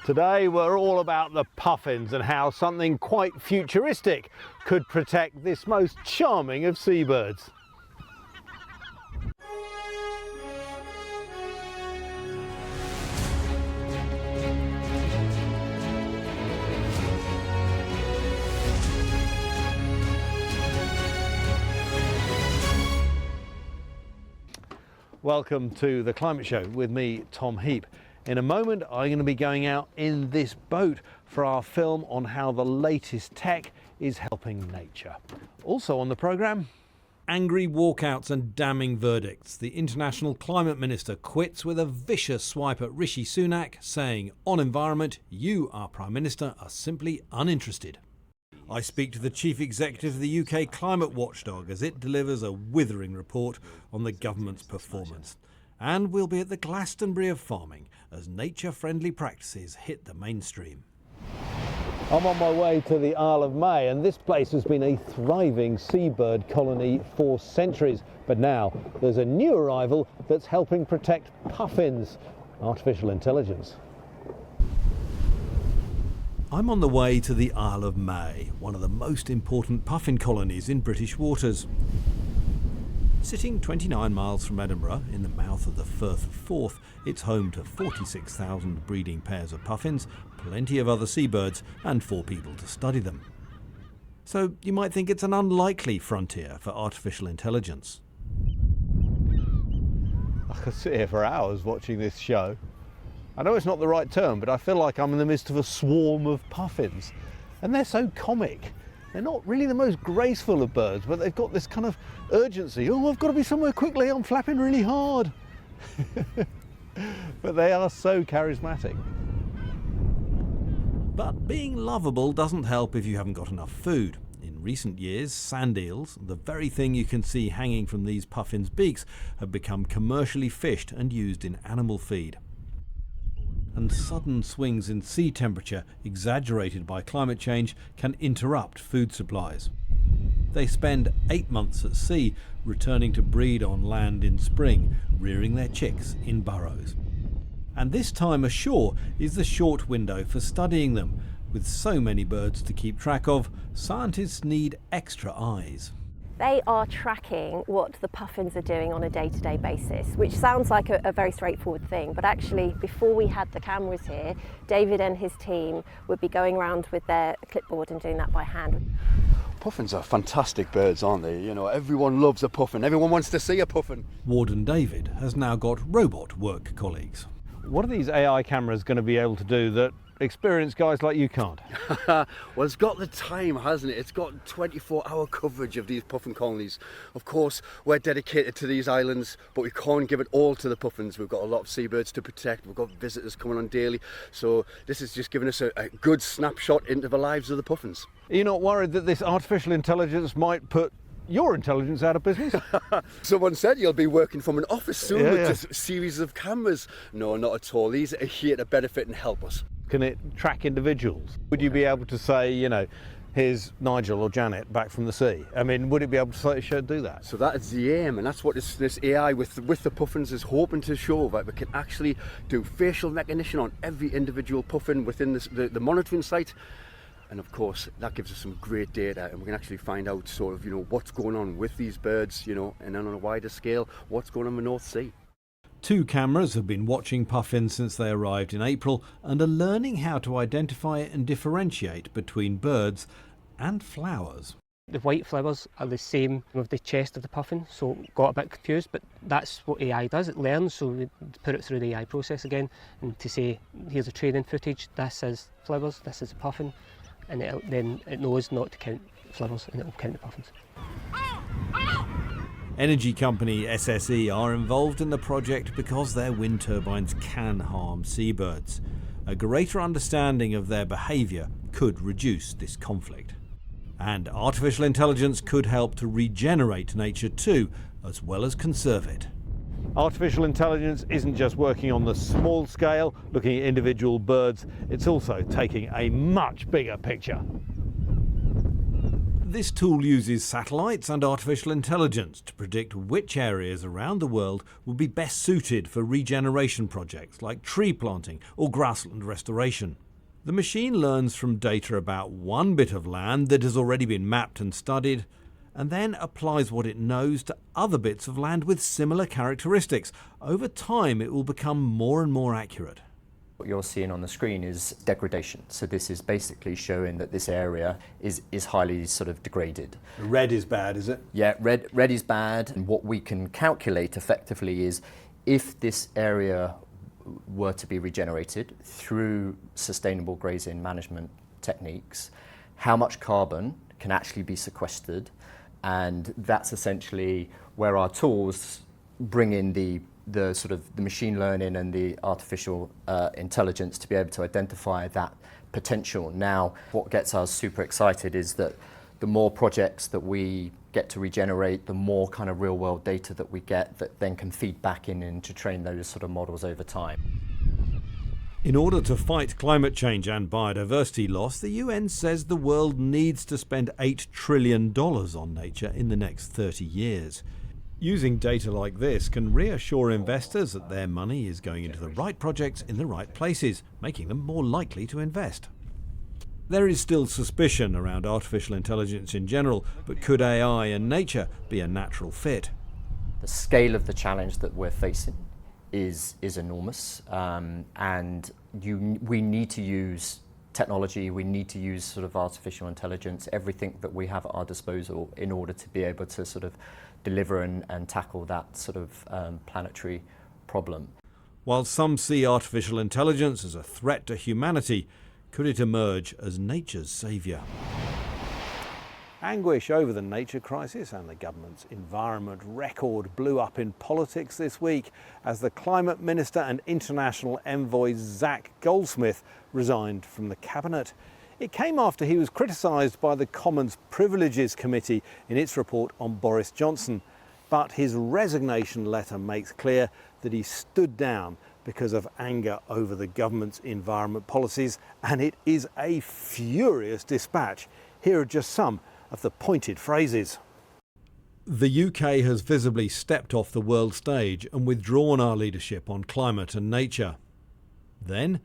Today we're all about the puffins and how something quite futuristic could protect this most charming of seabirds. Welcome to The Climate Show with me, Tom Heap. In a moment, I'm going to be going out in this boat for our film on how the latest tech is helping nature. Also on the programme, angry walkouts and damning verdicts. The international climate minister quits with a vicious swipe at Rishi Sunak, saying, on environment, you, our Prime Minister, are simply uninterested. I speak to the chief executive of the UK Climate Watchdog as it delivers a withering report on the government's performance. And we'll be at the Glastonbury of farming as nature-friendly practices hit the mainstream. I'm on my way to the Isle of May, and this place has been a thriving seabird colony for centuries. But now there's a new arrival that's helping protect puffins, artificial intelligence. I'm on the way to the Isle of May, one of the most important puffin colonies in British waters. Sitting 29 miles from Edinburgh, in the mouth of the Firth of Forth, it's home to 46,000 breeding pairs of puffins, plenty of other seabirds, and 4 people to study them. So you might think it's an unlikely frontier for artificial intelligence. I could sit here for hours watching this show. I know it's not the right term, but I feel like I'm in the midst of a swarm of puffins. And they're so comic. They're not really the most graceful of birds, but they've got this kind of urgency. Oh, I've got to be somewhere quickly, I'm flapping really hard. But they are so charismatic. But being lovable doesn't help if you haven't got enough food. In recent years, sand eels, the very thing you can see hanging from these puffins' beaks, have become commercially fished and used in animal feed. And sudden swings in sea temperature, exaggerated by climate change, can interrupt food supplies. They spend 8 months at sea, returning to breed on land in spring, rearing their chicks in burrows. And this time ashore is the short window for studying them. With so many birds to keep track of, scientists need extra eyes. They are tracking what the puffins are doing on a day-to-day basis, which sounds like a very straightforward thing, but actually before we had the cameras here, David and his team would be going around with their clipboard and doing that by hand. Puffins are fantastic birds, aren't they? You know, everyone loves a puffin, everyone wants to see a puffin. Warden David has now got robot work colleagues. What are these AI cameras going to be able to do that experienced guys like you can't? Well, it's got the time, hasn't it? It's got 24-hour coverage of these puffin colonies. Of course, we're dedicated to these islands, but we can't give it all to the puffins. We've got a lot of seabirds to protect. We've got visitors coming on daily. So this is just giving us a good snapshot into the lives of the puffins. Are you not worried that this artificial intelligence might put your intelligence out of business? Someone said you'll be working from an office soon with just a series of cameras. No, not at all. These are here to benefit and help us. Can it track individuals? Would you be able to say, you know, here's Nigel or Janet back from the sea? I mean, would it be able to do that? So that is the aim, and that's what this AI with the puffins is hoping to show, that we can actually do facial recognition on every individual puffin within the monitoring site. And of course, that gives us some great data, and we can actually find out sort of, you know, what's going on with these birds, you know, and then on a wider scale, what's going on in the North Sea. 2 cameras have been watching puffins since they arrived in April and are learning how to identify and differentiate between birds and flowers. The white flowers are the same with the chest of the puffin, so got a bit confused, but that's what AI does. It learns, so we put it through the AI process again, and to say, here's a training footage, this is flowers, this is a puffin, and then it knows not to count flowers and it will count the puffins. Energy company SSE are involved in the project because their wind turbines can harm seabirds. A greater understanding of their behaviour could reduce this conflict. And artificial intelligence could help to regenerate nature too, as well as conserve it. Artificial intelligence isn't just working on the small scale, looking at individual birds, it's also taking a much bigger picture. This tool uses satellites and artificial intelligence to predict which areas around the world will be best suited for regeneration projects like tree planting or grassland restoration. The machine learns from data about one bit of land that has already been mapped and studied, and then applies what it knows to other bits of land with similar characteristics. Over time, it will become more and more accurate. What you're seeing on the screen is degradation. So this is basically showing that this area is highly sort of degraded. Red is bad, is it? Yeah, red is bad. And what we can calculate effectively is if this area were to be regenerated through sustainable grazing management techniques, how much carbon can actually be sequestered. And that's essentially where our tools bring in the sort of the machine learning and the artificial intelligence to be able to identify that potential. Now, what gets us super excited is that the more projects that we get to regenerate, the more kind of real world data that we get that then can feed back in and to train those sort of models over time. In order to fight climate change and biodiversity loss, the UN says the world needs to spend $8 trillion on nature in the next 30 years. Using data like this can reassure investors that their money is going into the right projects in the right places, making them more likely to invest. There is still suspicion around artificial intelligence in general, but could AI and nature be a natural fit? The scale of the challenge that we're facing is enormous, and we need to use technology, we need to use sort of artificial intelligence, everything that we have at our disposal in order to be able to sort of deliver and tackle that sort of planetary problem. While some see artificial intelligence as a threat to humanity, could it emerge as nature's saviour? Anguish over the nature crisis and the government's environment record blew up in politics this week as the Climate Minister and international envoy Zac Goldsmith resigned from the cabinet. It came after he was criticised by the Commons Privileges Committee in its report on Boris Johnson. But his resignation letter makes clear that he stood down because of anger over the government's environment policies, and it is a furious dispatch. Here are just some of the pointed phrases. The UK has visibly stepped off the world stage and withdrawn our leadership on climate and nature. Then,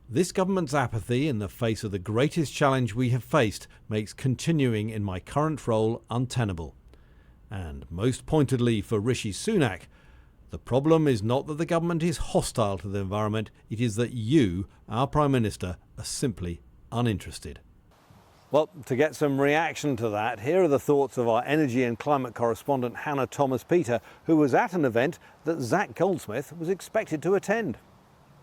this government's apathy in the face of the greatest challenge we have faced makes continuing in my current role untenable. And most pointedly for Rishi Sunak, the problem is not that the government is hostile to the environment, it is that you, our Prime Minister, are simply uninterested. Well, to get some reaction to that, here are the thoughts of our energy and climate correspondent Hannah Thomas-Peter, who was at an event that Zac Goldsmith was expected to attend.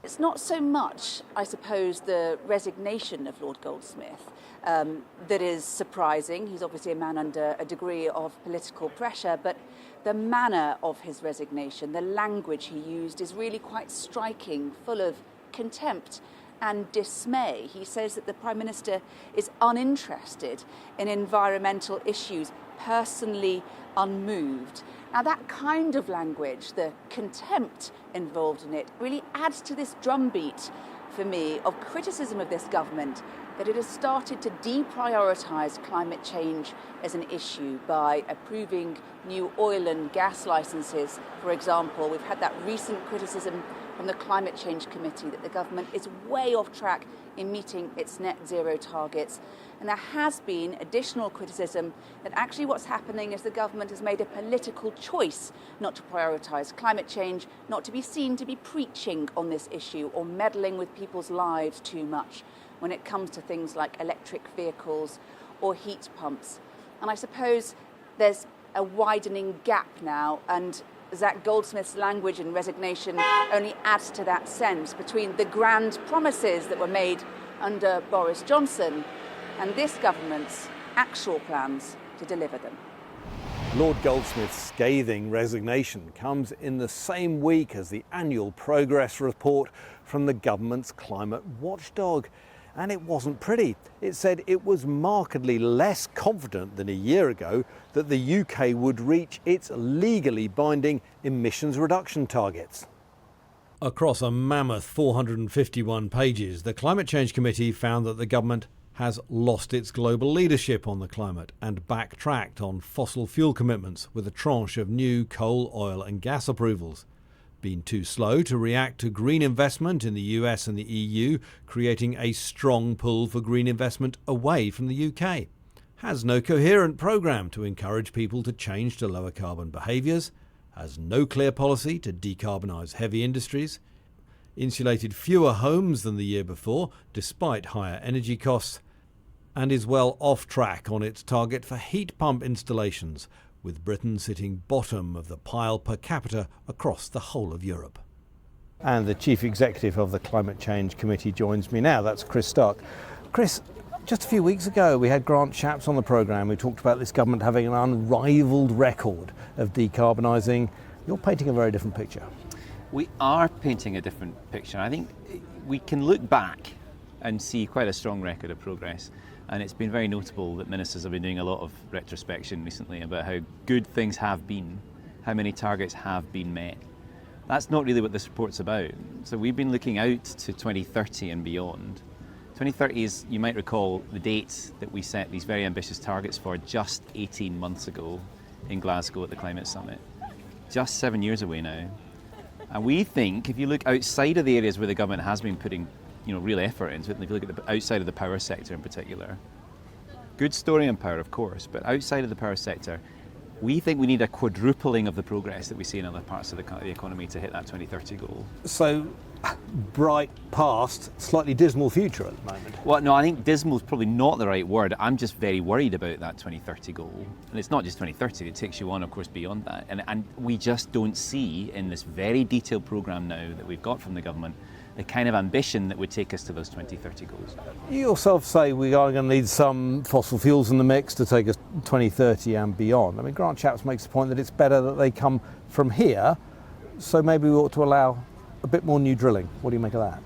It's not so much, I suppose, the resignation of Lord Goldsmith that is surprising. He's obviously a man under a degree of political pressure, but the manner of his resignation, the language he used is really quite striking, full of contempt and dismay. He says that the Prime Minister is uninterested in environmental issues, personally unmoved. Now that kind of language, the contempt involved in it, really adds to this drumbeat for me of criticism of this government that it has started to deprioritise climate change as an issue by approving new oil and gas licences, for example. We've had that recent criticism from the Climate Change Committee that the government is way off track in meeting its net zero targets. And there has been additional criticism that actually what's happening is the government has made a political choice not to prioritise climate change, not to be seen to be preaching on this issue or meddling with people's lives too much when it comes to things like electric vehicles or heat pumps. And I suppose there's a widening gap now, and Zac Goldsmith's language and resignation only adds to that sense between the grand promises that were made under Boris Johnson and this government's actual plans to deliver them. Lord Goldsmith's scathing resignation comes in the same week as the annual progress report from the government's climate watchdog. And it wasn't pretty. It said it was markedly less confident than a year ago that the UK would reach its legally binding emissions reduction targets. Across a mammoth 451 pages, the Climate Change Committee found that the government has lost its global leadership on the climate and backtracked on fossil fuel commitments with a tranche of new coal, oil and gas approvals. Been too slow to react to green investment in the US and the EU, creating a strong pull for green investment away from the UK. Has no coherent programme to encourage people to change to lower carbon behaviours, has no clear policy to decarbonise heavy industries, insulated fewer homes than the year before despite higher energy costs, and is well off track on its target for heat pump installations, with Britain sitting bottom of the pile per capita across the whole of Europe. And the Chief Executive of the Climate Change Committee joins me now. That's Chris Stark. Chris, just a few weeks ago we had Grant Shapps on the programme who talked about this government having an unrivalled record of decarbonising. You're painting a very different picture. We are painting a different picture. I think we can look back and see quite a strong record of progress. And it's been very notable that ministers have been doing a lot of retrospection recently about how good things have been, how many targets have been met. That's not really what this report's about. So we've been looking out to 2030 and beyond. 2030 is, you might recall, the date that we set these very ambitious targets for just 18 months ago in Glasgow at the Climate Summit. Just 7 years away now. And we think if you look outside of the areas where the government has been putting real effort into it, and if you look at the outside of the power sector in particular, good story on power, of course, but outside of the power sector, we think we need a quadrupling of the progress that we see in other parts of the economy to hit that 2030 goal. So, bright past, slightly dismal future at the moment. Well, no, I think dismal is probably not the right word. I'm just very worried about that 2030 goal. And it's not just 2030, it takes you on, of course, beyond that. And we just don't see in this very detailed programme now that we've got from the government the kind of ambition that would take us to those 2030 goals. You yourself say we are going to need some fossil fuels in the mix to take us 2030 and beyond. I mean, Grant Shapps makes the point that it's better that they come from here, so maybe we ought to allow a bit more new drilling. What do you make of that?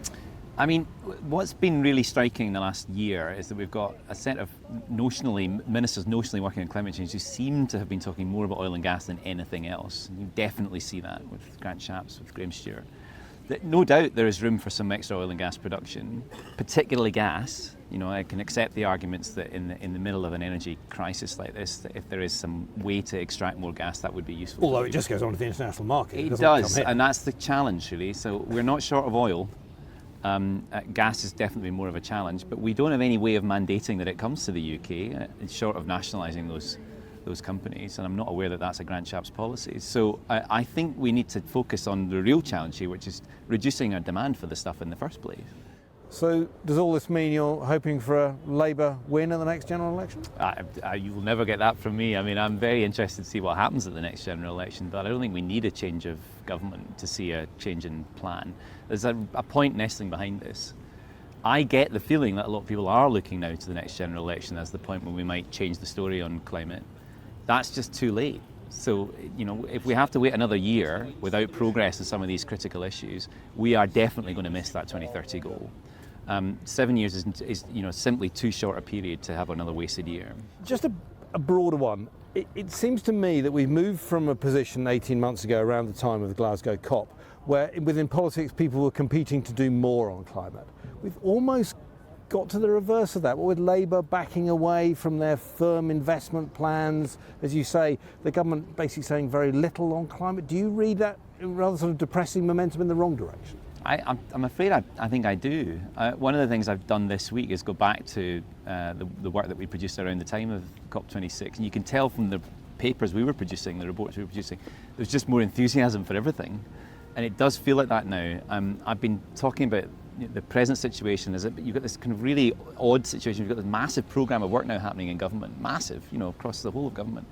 I mean, what's been really striking in the last year is that we've got a set of ministers notionally working on climate change who seem to have been talking more about oil and gas than anything else. You definitely see that with Grant Shapps, with Graham Stewart. No doubt there is room for some extra oil and gas production, particularly gas. I can accept the arguments that in the middle of an energy crisis like this, that if there is some way to extract more gas, that would be useful. Although it just goes on to the international market. It does, and that's the challenge really. So we're not short of oil. Gas is definitely more of a challenge, but we don't have any way of mandating that it comes to the UK, short of nationalising those companies, and I'm not aware that that's a Grant Shapps policy. So I think we need to focus on the real challenge here, which is reducing our demand for the stuff in the first place. So does all this mean you're hoping for a Labour win in the next general election? You will never get that from me. I mean, I'm very interested to see what happens at the next general election, but I don't think we need a change of government to see a change in plan. There's a point nestling behind this. I get the feeling that a lot of people are looking now to the next general election as the point when we might change the story on climate. That's just too late. So, if we have to wait another year without progress in some of these critical issues, we are definitely going to miss that 2030 goal. 7 years is simply too short a period to have another wasted year. Just a broader one. It seems to me that we've moved from a position 18 months ago around the time of the Glasgow COP, where within politics people were competing to do more on climate. We've almost got to the reverse of that, with Labour backing away from their firm investment plans. As you say, the government basically saying very little on climate. Do you read that rather sort of depressing momentum in the wrong direction? I'm afraid I think I do. One of the things I've done this week is go back to the work that we produced around the time of COP26, and you can tell from the papers we were producing, the reports we were producing, there's just more enthusiasm for everything. And it does feel like that now. I've been talking about the present situation is that you've got this kind of really odd situation. You've got this massive programme of work now happening in government, massive, across the whole of government.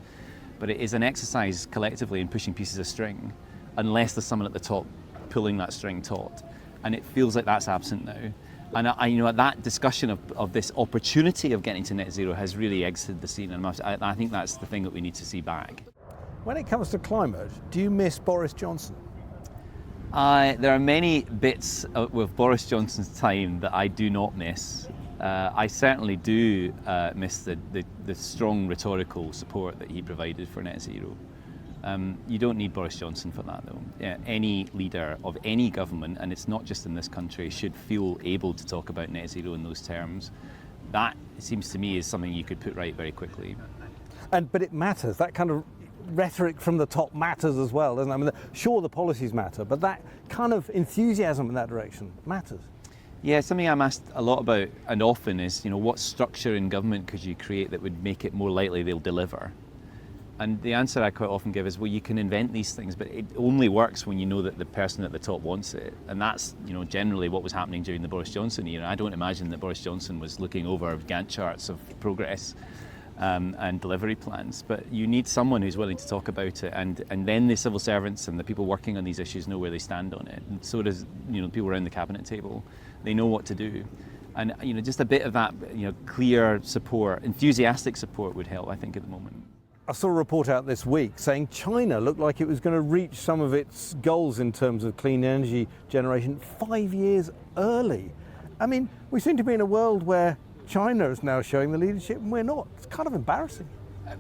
But it is an exercise collectively in pushing pieces of string, unless there's someone at the top pulling that string taut. And it feels like that's absent now. And that discussion of this opportunity of getting to net zero has really exited the scene. And I think that's the thing that we need to see back. When it comes to climate, do you miss Boris Johnson? There are many bits with Boris Johnson's time that I do not miss. I certainly do miss the strong rhetorical support that he provided for net zero. You don't need Boris Johnson for that, though. Any leader of any government, and it's not just in this country, should feel able to talk about net zero in those terms. That, it seems to me, is something you could put right very quickly. But it matters. That kind of rhetoric from the top matters as well, doesn't it? I mean, sure, the policies matter, but that kind of enthusiasm in that direction matters. Yeah, something I'm asked a lot about and often is, what structure in government could you create that would make it more likely they'll deliver? And the answer I quite often give is, well, you can invent these things, but it only works when you know that the person at the top wants it. And that's, generally what was happening during the Boris Johnson era. I don't imagine that Boris Johnson was looking over Gantt charts of progress and delivery plans. But you need someone who's willing to talk about it, and then the civil servants and the people working on these issues know where they stand on it. And so does, people around the cabinet table. They know what to do. And, just a bit of that, clear support, enthusiastic support would help, I think, at the moment. I saw a report out this week saying China looked like it was going to reach some of its goals in terms of clean energy generation 5 years early. I mean, we seem to be in a world where China is now showing the leadership and we're not. It's kind of embarrassing.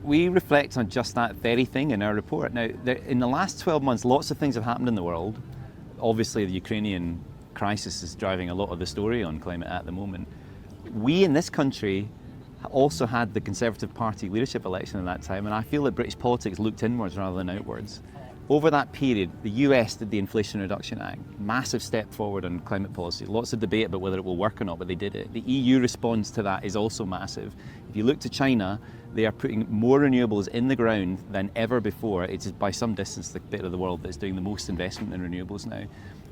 We reflect on just that very thing in our report. Now, in the last 12 months, lots of things have happened in the world. Obviously, the Ukrainian crisis is driving a lot of the story on climate at the moment. We in this country also had the Conservative Party leadership election at that time, and I feel that British politics looked inwards rather than outwards. Over that period, the US did the Inflation Reduction Act, massive step forward on climate policy. Lots of debate about whether it will work or not, but they did it. The EU response to that is also massive. If you look to China, they are putting more renewables in the ground than ever before. It is by some distance the bit of the world that's doing the most investment in renewables now.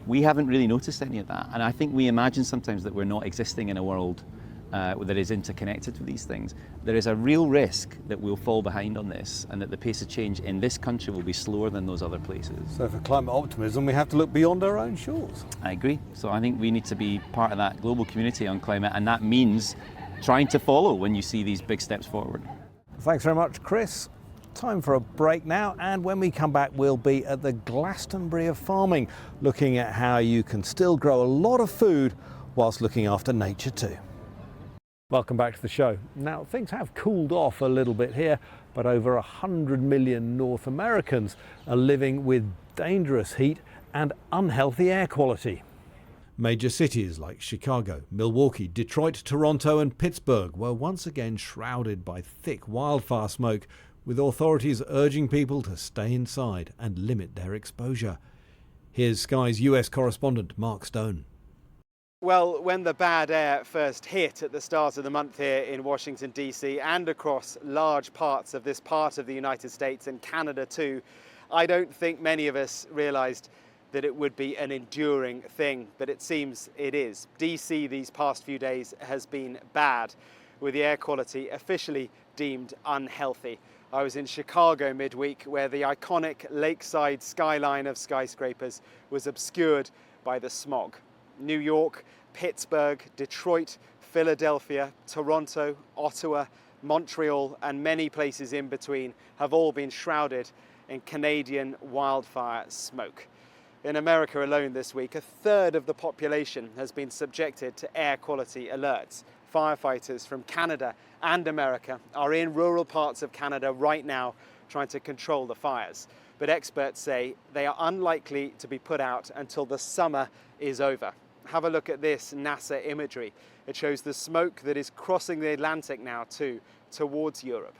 We haven't really noticed any of that, and I think we imagine sometimes that we're not existing in a world that is interconnected with these things. There is a real risk that we'll fall behind on this, and that the pace of change in this country will be slower than those other places. So for climate optimism, we have to look beyond our own shores. I agree. So I think we need to be part of that global community on climate, and that means trying to follow when you see these big steps forward. Thanks very much, Chris. Time for a break now, and when we come back, we'll be at the Glastonbury of farming, looking at how you can still grow a lot of food whilst looking after nature too. Welcome back to the show. Now, things have cooled off a little bit here, but over 100 million North Americans are living with dangerous heat and unhealthy air quality. Major cities like Chicago, Milwaukee, Detroit, Toronto and Pittsburgh were once again shrouded by thick wildfire smoke, with authorities urging people to stay inside and limit their exposure. Here's Sky's US correspondent Mark Stone. Well, when the bad air first hit at the start of the month here in Washington, D.C. and across large parts of this part of the United States and Canada too, I don't think many of us realised that it would be an enduring thing, but it seems it is. D.C. these past few days has been bad, with the air quality officially deemed unhealthy. I was in Chicago midweek, where the iconic lakeside skyline of skyscrapers was obscured by the smog. New York, Pittsburgh, Detroit, Philadelphia, Toronto, Ottawa, Montreal, and many places in between have all been shrouded in Canadian wildfire smoke. In America alone this week, a third of the population has been subjected to air quality alerts. Firefighters from Canada and America are in rural parts of Canada right now trying to control the fires. But experts say they are unlikely to be put out until the summer is over. Have a look at this NASA imagery. It shows the smoke that is crossing the Atlantic now too, towards Europe.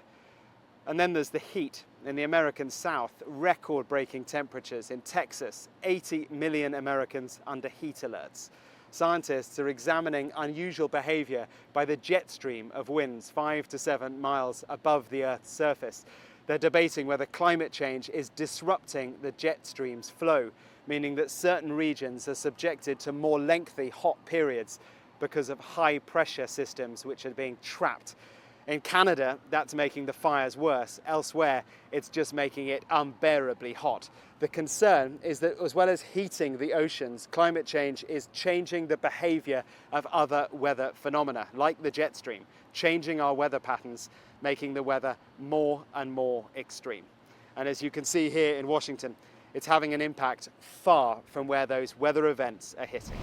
And then there's the heat. In the American South, record-breaking temperatures in Texas, 80 million Americans under heat alerts. Scientists are examining unusual behavior by the jet stream of winds 5 to 7 miles above the Earth's surface. They're debating whether climate change is disrupting the jet stream's flow, meaning that certain regions are subjected to more lengthy hot periods because of high pressure systems which are being trapped. In Canada, that's making the fires worse. Elsewhere, it's just making it unbearably hot. The concern is that as well as heating the oceans, climate change is changing the behavior of other weather phenomena, like the jet stream, changing our weather patterns, making the weather more and more extreme. And as you can see here in Washington, it's having an impact far from where those weather events are hitting.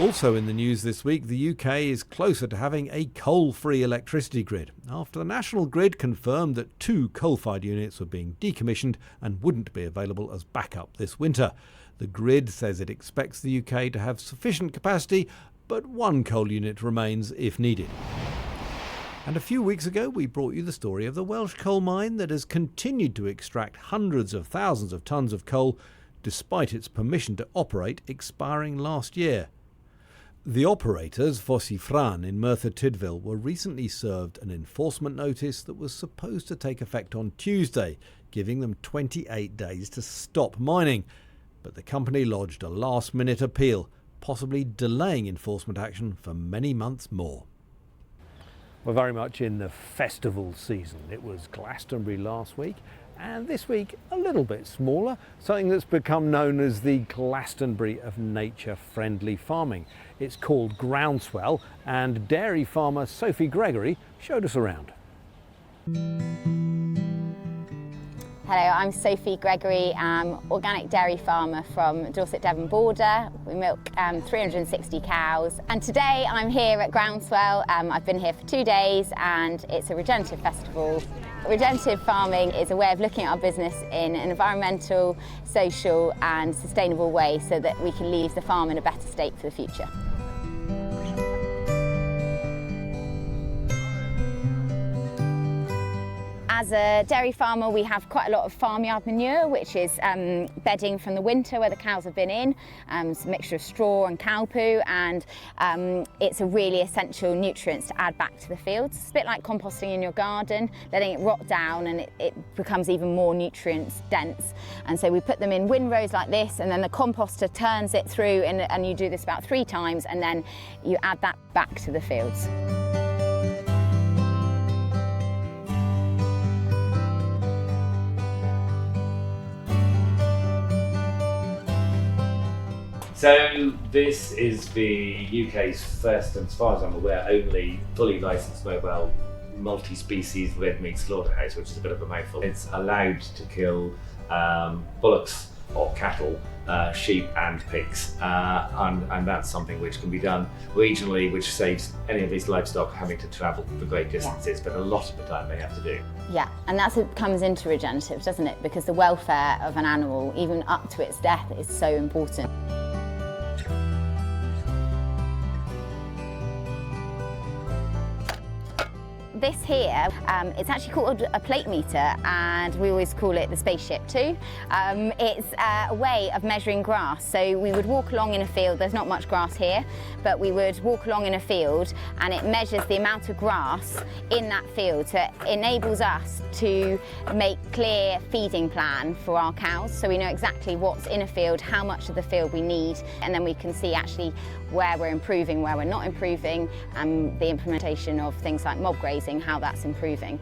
Also in the news this week, the UK is closer to having a coal-free electricity grid after the National Grid confirmed that 2 coal-fired units were being decommissioned and wouldn't be available as backup this winter. The grid says it expects the UK to have sufficient capacity, but 1 coal unit remains if needed. And a few weeks ago, we brought you the story of the Welsh coal mine that has continued to extract hundreds of thousands of tonnes of coal despite its permission to operate expiring last year. The operators, Fossi Fran in Merthyr Tydfil, were recently served an enforcement notice that was supposed to take effect on Tuesday, giving them 28 days to stop mining. But the company lodged a last-minute appeal, possibly delaying enforcement action for many months more. We're very much in the festival season. It was Glastonbury last week, and this week a little bit smaller, something that's become known as the Glastonbury of nature-friendly farming. It's called Groundswell, and dairy farmer Sophie Gregory showed us around. Hello, I'm Sophie Gregory. I'm organic dairy farmer from Dorset Devon border. We milk 360 cows, and today I'm here at Groundswell. I've been here for 2 days, and it's a regenerative festival. Redemptive farming is a way of looking at our business in an environmental, social and sustainable way so that we can leave the farm in a better state for the future. As a dairy farmer, we have quite a lot of farmyard manure, which is bedding from the winter where the cows have been in. It's a mixture of straw and cow poo, and it's a really essential nutrient to add back to the fields. It's a bit like composting in your garden, letting it rot down, and it becomes even more nutrients dense. And so we put them in windrows like this, and then the composter turns it through, and you do this about 3 times, and then you add that back to the fields. So this is the UK's first, and as far as I'm aware, only fully licensed mobile multi-species red meat slaughterhouse, which is a bit of a mouthful. It's allowed to kill bullocks or cattle, sheep and pigs, and that's something which can be done regionally, which saves any of these livestock having to travel for great distances, but a lot of the time they have to do. Yeah, and that's what comes into regenerative, doesn't it? Because the welfare of an animal, even up to its death, is so important. This here, it's actually called a plate meter, and we always call it the spaceship too. It's a way of measuring grass. So we would walk along in a field, there's not much grass here, but we would walk along in a field and it measures the amount of grass in that field. So it enables us to make clear feeding plan for our cows. So we know exactly what's in a field, how much of the field we need, and then we can see actually where we're improving, where we're not improving, and the implementation of things like mob grazing, how that's improving.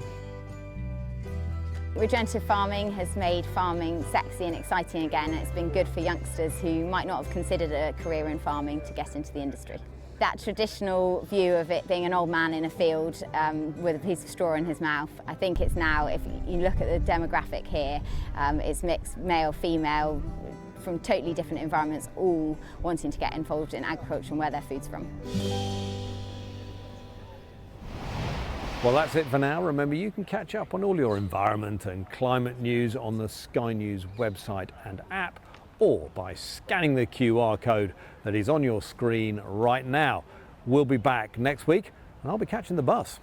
Regenerative farming has made farming sexy and exciting again, and it's been good for youngsters who might not have considered a career in farming to get into the industry. That traditional view of it being an old man in a field with a piece of straw in his mouth, I think it's now, if you look at the demographic here, it's mixed male, female, from totally different environments, all wanting to get involved in agriculture and where their food's from. Well, that's it for now. Remember, you can catch up on all your environment and climate news on the Sky News website and app, or by scanning the QR code that is on your screen right now. We'll be back next week, and I'll be catching the bus.